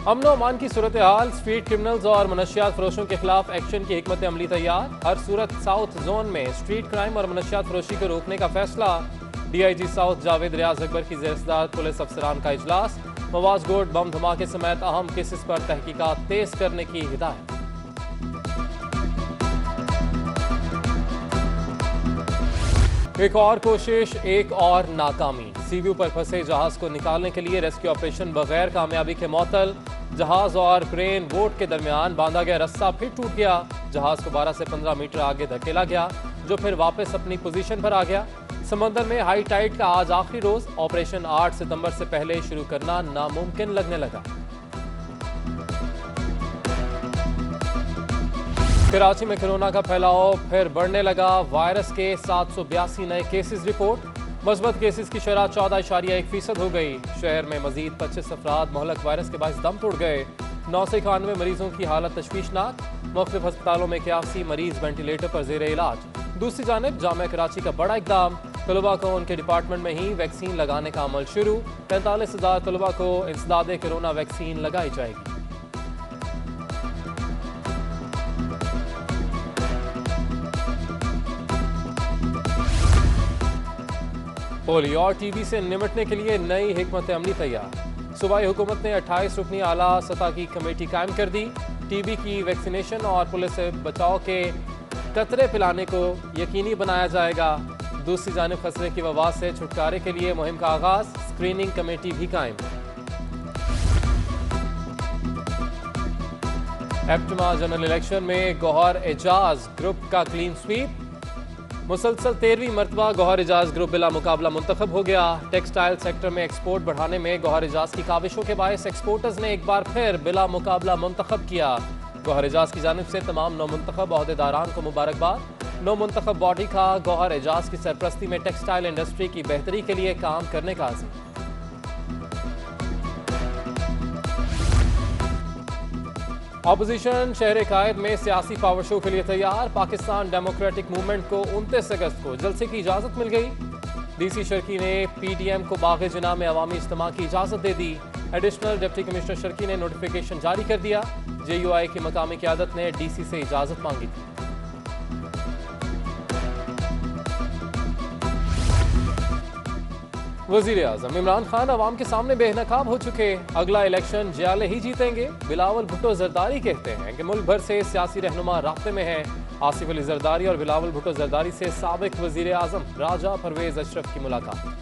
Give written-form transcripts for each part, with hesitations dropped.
अमन और अमान की सूरत हाल, street criminals और मनशियात फरोशों के खिलाफ एक्शन की हिकमत अमली तैयार। हर सूरत साउथ जोन में स्ट्रीट क्राइम और मनशियात फरोशी को रोकने का फैसला। DIG साउथ जावेद रियाज अकबर की ज़ेर-ए-सदारत पुलिस अफसरान का इजलास। मवाज गोड बम धमाके समेत अहम केसेस पर तहकीकात तेज करने की हिदायत। एक और कोशिश, एक और नाकामी। सीव्यू पर फंसे जहाज को निकालने के लिए रेस्क्यू ऑपरेशन बगैर कामयाबी के मुअत्तल। जहाज और क्रेन बोट के दरमियान बांधा गया रस्सा फिर टूट गया। जहाज को 12 से 15 मीटर आगे धकेला गया, जो फिर वापस अपनी पोजीशन पर आ गया। समंदर में हाई टाइड का आज आखिरी रोज। ऑपरेशन 8 सितंबर से पहले शुरू करना नामुमकिन लगने लगा। कराची में कोरोना का फैलाव फिर बढ़ने लगा। वायरस के 782 नए केसेस रिपोर्ट। मस्बत केसेस की शरह 14.1% हो गई। शहर में मजीद 25 अफराद मोहलक वायरस के बायस दम तोड़ गए। 991 मरीजों की हालत तशवीशनाक। मुख्तलिफ अस्पतालों में 81 मरीज वेंटिलेटर पर जेर इलाज। दूसरी जानिब जामिया कराची का बड़ा इकदाम। तलबा को उनके डिपार्टमेंट में ही वैक्सीन लगाने का अमल शुरू। 45,000 तलबा को इंसदादे कोरोना वैक्सीन लगाई जाएगी। पोलियो और टीबी से निपटने के लिए नई हिकमत अमली तैयार। सूबाई हुकूमत ने 28 रुकनी आला सतह की कमेटी कायम कर दी। टीबी की वैक्सीनेशन और पुलिस से बचाव के कतरे पिलाने को यकीनी बनाया जाएगा। दूसरी जानिब खसरे की वबा से छुटकारे के लिए मुहिम का आगाज। स्क्रीनिंग कमेटी भी कायम। एप्टमा जनरल इलेक्शन में गौहर एजाज ग्रुप का क्लीन स्वीप। मुसलसल 13वीं मरतबा गौहर एजाज ग्रुप बिला मुकाबला मुंतखब हो गया। टेक्सटाइल सेक्टर में एक्सपोर्ट बढ़ाने में गौहर एजाज की काविशों के बायस एक्सपोर्टर्स ने एक बार फिर बिला मुकाबला मुंतखब किया। गौहर एजाज की जानिब से तमाम नौ मुंतखब अहदेदारान को मुबारकबाद। नौ मुंतखब बॉडी का गौहर एजाज की सरपरस्ती में टेक्सटाइल इंडस्ट्री की बेहतरी के लिए काम करने का आज़म। ऑपोजिशन शहर कायद में सियासी पावर शो के लिए तैयार। पाकिस्तान डेमोक्रेटिक मूवमेंट को 29 अगस्त को जलसे की इजाजत मिल गई। DC शर्की ने PDM को बाग़ जिना में अवामी इज्तिमा की इजाजत दे दी। एडिशनल डिप्टी कमिश्नर शर्की ने नोटिफिकेशन जारी कर दिया। JUI की मकामी क़यादत ने DC से इजाजत मांगी थी। वज़ीर आज़म इमरान खान अवाम के सामने बेनकाब हो चुके। अगला इलेक्शन जियाले ही जीतेंगे। बिलावल भुट्टो जरदारी कहते हैं कि मुल्क भर से सियासी रहनुमा राब्ते में हैं। आसिफ अली जरदारी और बिलावल भुट्टो जरदारी से साबिक वज़ीर आज़म राजा परवेज अशरफ की मुलाकात।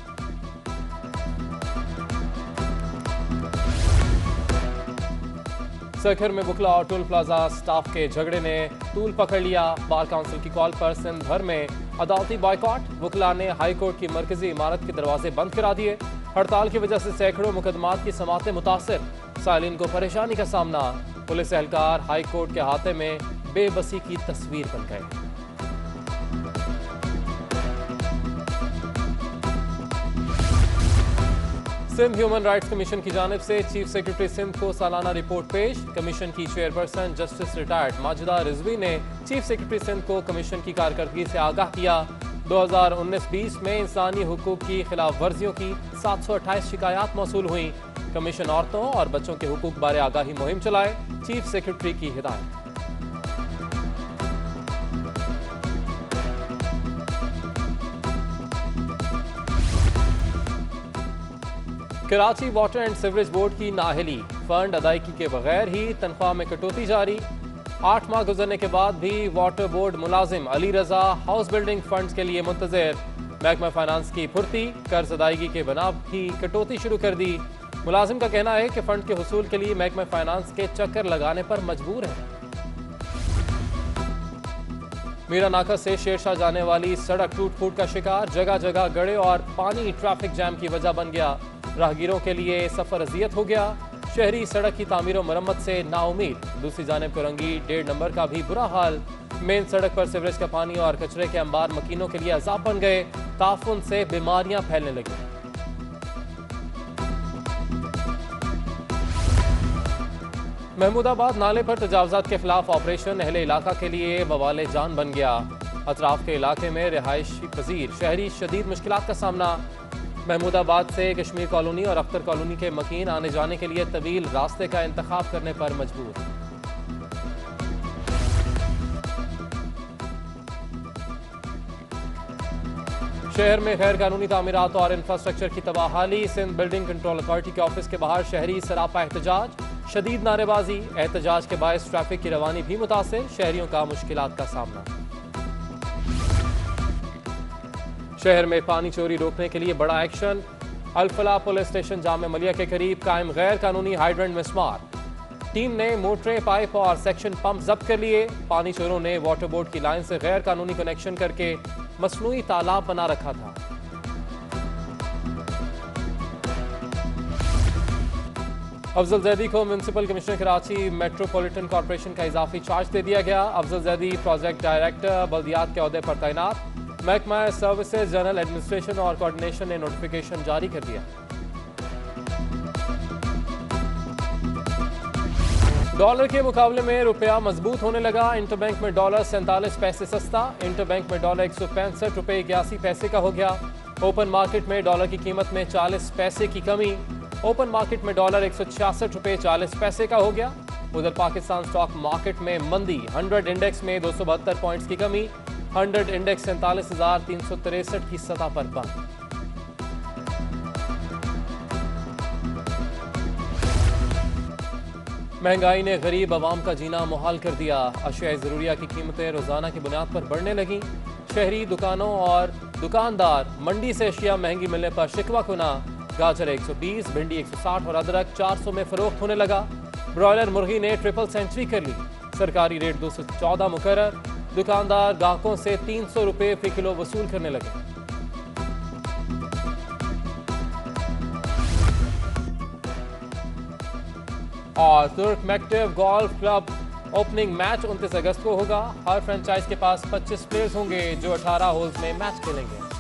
सखर में बुकला और टोल प्लाजा स्टाफ के झगड़े ने तूल पकड़ लिया। बार काउंसिल की कॉल पर सिंध भर में अदालती बॉयकॉट। बुकला ने हाई कोर्ट की मरकजी इमारत के दरवाजे बंद करा दिए। हड़ताल की वजह से सैकड़ों मुकदमात की समातें मुतासिर। सालिन को परेशानी का सामना। पुलिस एहलकार हाई कोर्ट के हाथे में बेबसी की तस्वीर बन गए। सिंध ह्यूमन राइट्स कमीशन की जानिब से चीफ सेक्रेटरी सिंध को सालाना रिपोर्ट पेश। कमीशन की chairperson justice retired Majida Rizvi ने चीफ सेक्रेटरी सिंध को कमीशन की कारकर्दगी से आगाह किया। 2019-20 में इंसानी हुकूक की खिलाफ वर्जियों की 728 शिकायत मौसूल हुई। कमीशन औरतों और बच्चों के हुकूक बारे आगाही मुहिम चलाए। चीफ सेक्रेटरी की हिदायत। Karachi water and sewerage board की नाअहली। फंड अदायगी के बगैर ही तनख्वाह में कटौती जारी। 8 माह गुजरने के बाद भी वाटर बोर्ड मुलाजिम अली रजा हाउस बिल्डिंग फंड्स के लिए मुंतजर। महकमा फाइनेंस की फुर्ती। कर्ज अदायगी के बना भी कटौती शुरू कर दी। मुलाजिम का कहना है कि फंड के हुसूल के लिए महकमा फाइनेंस के चक्कर लगाने पर मजबूर है। मीरा नाका से शेरशाह जाने वाली सड़क टूट फूट का शिकार। जगह जगह गड़े और पानी ट्रैफिक जैम की वजह बन गया। राहगीरों के लिए सफर अजियत हो गया। शहरी सड़क की तामीर और मरम्मत से नाउमीद। दूसरी जानिब कोरंगी 1.5 नंबर का भी बुरा हाल। मेन सड़क पर सीवरेज का पानी और कचरे के अंबार मकीनों के लिए अजाब बन गए। ताफुन से बीमारियां फैलने लगी। महमूदाबाद नाले पर तजावजात के खिलाफ ऑपरेशन अहले इलाका के लिए बवाले जान बन गया। अतराफ के इलाके में रिहायशी पजीर शहरी शदीद मुश्किलात का सामना। महमूदाबाद से कश्मीर कॉलोनी और अख्तर कॉलोनी के मकीन आने जाने के लिए तवील रास्ते का इंतखाब करने पर मजबूर। शहर में गैर कानूनी तामीरात और इंफ्रास्ट्रक्चर की तबाहाली। सिंध बिल्डिंग कंट्रोल अथॉरिटी के ऑफिस के बाहर शहरी सरापा एहतजाज, शदीद नारेबाजी। एहतजाज के बायस ट्रैफिक की रवानी भी मुतासिर, शहरियों का मुश्किलात का सामना। शहर में पानी चोरी रोकने के लिए बड़ा एक्शन। अल-फलाह पुलिस स्टेशन जामे मलिया के करीब कायम गैर कानूनी हाइड्रेंट मिसमार। टीम ने मोटरें, पाइप और सेक्शन पंप जब्त कर लिए। पानी चोरों ने वाटर बोर्ड की लाइन से गैर कानूनी कनेक्शन करके मसनूई तालाब बना रखा था। अफजल जैदी को municipal commissioner Karachi metropolitan corporation का इजाफी चार्ज दे दिया गया। अफजल जैदी प्रोजेक्ट डायरेक्टर बल्दियात के ओहदे पर तैनात। महकमा सर्विसेज, जनरल एडमिनिस्ट्रेशन और कोऑर्डिनेशन ने नोटिफिकेशन जारी कर दिया। डॉलर के मुकाबले में रुपया मजबूत होने लगा। इंटरबैंक में डॉलर 47 पैसे सस्ता। इंटरबैंक में डॉलर 165 रुपये 81 पैसे का हो गया। ओपन मार्केट में डॉलर की कीमत में 40 पैसे की कमी। ओपन मार्केट में डॉलर 166 रुपये 40 पैसे का हो गया। उधर पाकिस्तान स्टॉक मार्केट में मंदी। 100 इंडेक्स में 272 पॉइंट्स की कमी। 100 इंडेक्स 47,363 की सतह पर बंद। महंगाई ने गरीब आवाम का जीना मुहाल कर दिया। अशिया ज़रूरिया की कीमतें रोजाना की बुनियाद पर बढ़ने लगीं। शहरी दुकानों और दुकानदार मंडी से अशिया महंगी मिलने पर शिकवा कुना। गाजर 120, भिंडी 160 और अदरक 400 में फरोख्त होने लगा। ब्रॉयलर मुर्गी ने ट्रिपल सेंचुरी कर ली। सरकारी रेट 214 मुकर्रर। दुकानदार ग्राहकों से 300 रुपये फी किलो वसूल करने लगे। और तुर्क मैक्टिव गोल्फ क्लब ओपनिंग मैच 29 अगस्त को होगा। हर फ्रेंचाइज के पास 25 प्लेयर्स होंगे जो 18 होल्स में मैच खेलेंगे।